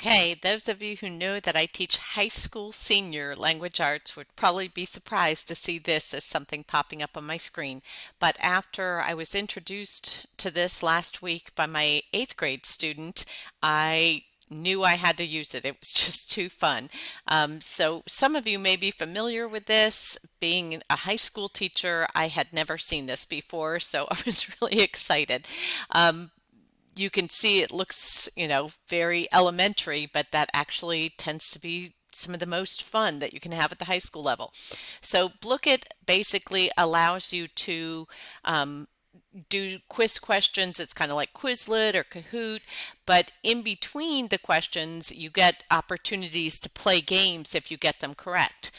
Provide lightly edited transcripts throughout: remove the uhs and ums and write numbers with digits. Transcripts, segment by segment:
Okay, those of you who know that I teach high school senior language arts would probably be surprised to see this as something popping up on my screen. But after I was introduced to this last week by my eighth grade student, I knew I had to use it. It was just too fun. So some of you may be familiar with this. Being a high school teacher, I had never seen this before, so I was really excited. You can see it looks, very elementary, but that actually tends to be some of the most fun that you can have at the high school level. So Blooket basically allows you to do quiz questions. It's kind of like Quizlet or Kahoot, but in between the questions, you get opportunities to play games if you get them correct.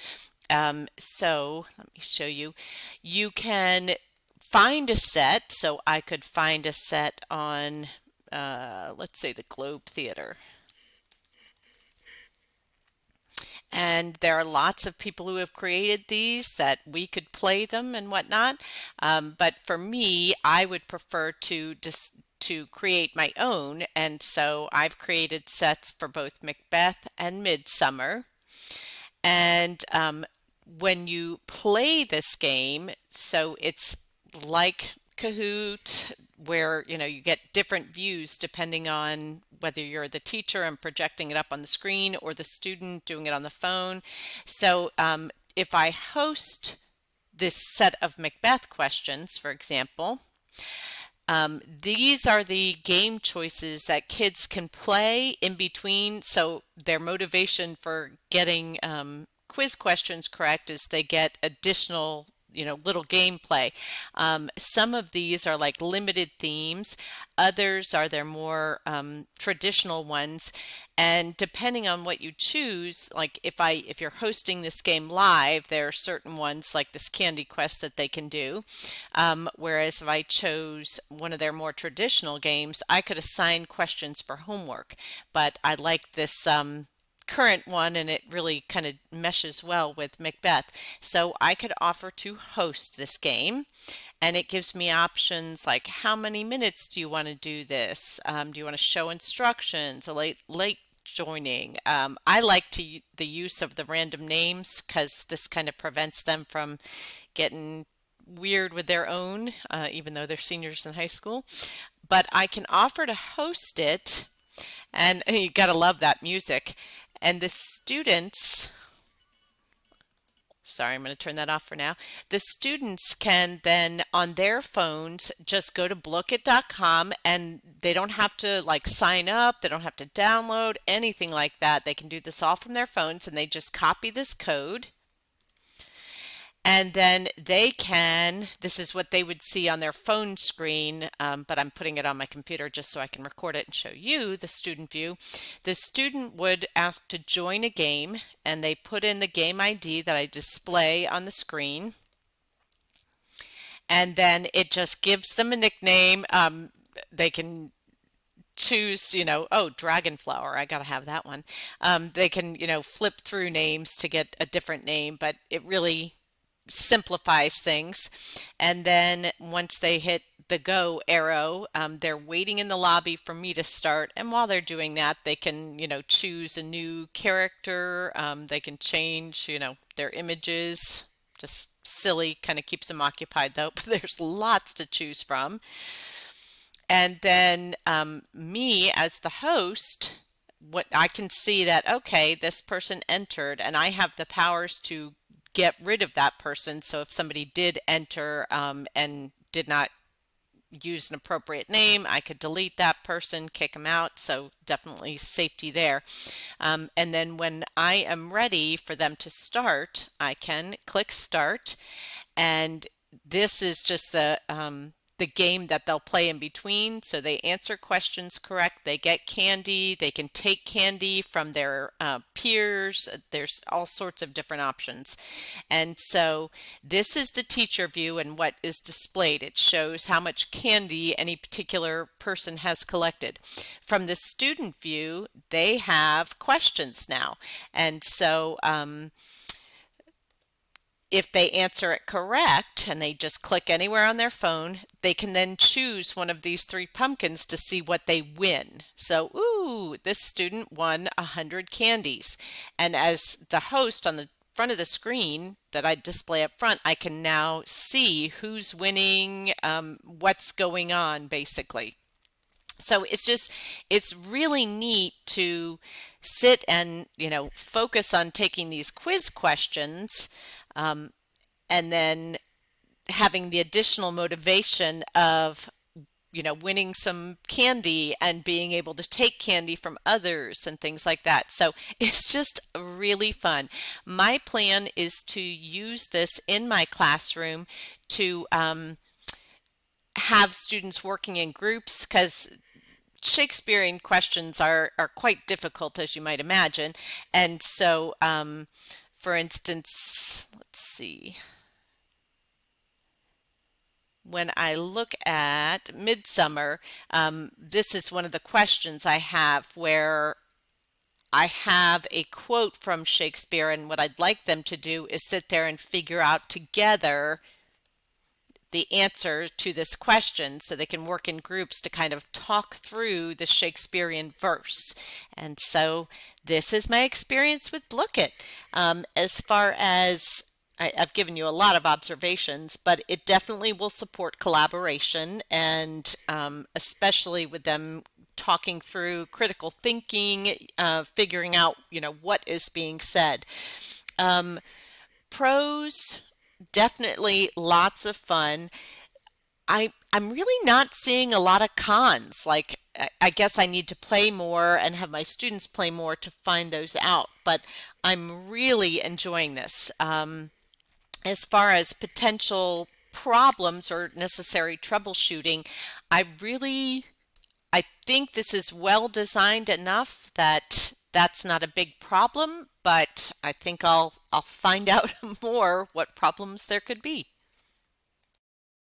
So let me show you. You can find a set. So I could find a set on, let's say, the Globe Theater. And there are lots of people who have created these that we could play them and whatnot. But for me, I would prefer to create my own. And so I've created sets for both Macbeth and Midsummer. And when you play this game, so it's like Kahoot, where you get different views depending on whether you're the teacher and projecting it up on the screen or the student doing it on the phone. So if I host this set of Macbeth questions, for example, these are the game choices that kids can play in between. So their motivation for getting quiz questions correct is they get additional little gameplay. Some of these are like limited themes. Others are their more traditional ones. And depending on what you choose, like if you're hosting this game live, there are certain ones like this Candy Quest that they can do. Whereas if I chose one of their more traditional games, I could assign questions for homework. But I like this current one, and it really kind of meshes well with Macbeth. So I could offer to host this game, and it gives me options like how many minutes do you want to do this? Do you want to show instructions, a late joining? I like the use of the random names because this kind of prevents them from getting weird with their own, even though they're seniors in high school. But I can offer to host it, and you gotta love that music. And the students, sorry, I'm going to turn that off for now. The students can then on their phones just go to blooket.com, and they don't have to like sign up, they don't have to download anything like that. They can do this all from their phones, and they just copy this code. And then this is what they would see on their phone screen, but I'm putting it on my computer just so I can record it and show you the student view. The student would ask to join a game, and they put in the game ID that I display on the screen. And then it just gives them a nickname. They can choose, oh, Dragonflower, I gotta have that one. They can, flip through names to get a different name, but it really simplifies things. And then once they hit the go arrow, they're waiting in the lobby for me to start. And while they're doing that, they can, choose a new character. They can change, their images. Just silly, kind of keeps them occupied though, but there's lots to choose from. And then me as the host, what I can see that, okay, this person entered, and I have the powers to get rid of that person. So if somebody did enter and did not use an appropriate name, I could delete that person, kick them out. So definitely safety there. And then when I am ready for them to start, I can click start. And this is just the game that they'll play in between. So they answer questions correct, they get candy, they can take candy from their peers. There's all sorts of different options. And so this is the teacher view, and what is displayed. It shows how much candy any particular person has collected. From the student view, they have questions now. And so if they answer it correct and they just click anywhere on their phone, they can then choose one of these three pumpkins to see what they win. So, ooh, this student won 100 candies. And as the host on the front of the screen that I display up front, I can now see who's winning, what's going on, basically. So it's really neat to sit and, focus on taking these quiz questions, um, and then having the additional motivation of, winning some candy and being able to take candy from others and things like that. So it's just really fun. My plan is to use this in my classroom to have students working in groups, because Shakespearean questions are quite difficult, as you might imagine. And so, for instance, let's see. When I look at Midsummer, this is one of the questions I have where I have a quote from Shakespeare, and what I'd like them to do is sit there and figure out together the answer to this question, so they can work in groups to kind of talk through the Shakespearean verse. And so this is my experience with Blooket. As far as I've given you a lot of observations, but it definitely will support collaboration, and especially with them talking through critical thinking, figuring out, what is being said. Pros, definitely lots of fun. I'm really not seeing a lot of cons. Like, I guess I need to play more and have my students play more to find those out, but I'm really enjoying this. As far as potential problems or necessary troubleshooting, I think this is well designed enough that that's not a big problem, but I think I'll find out more what problems there could be.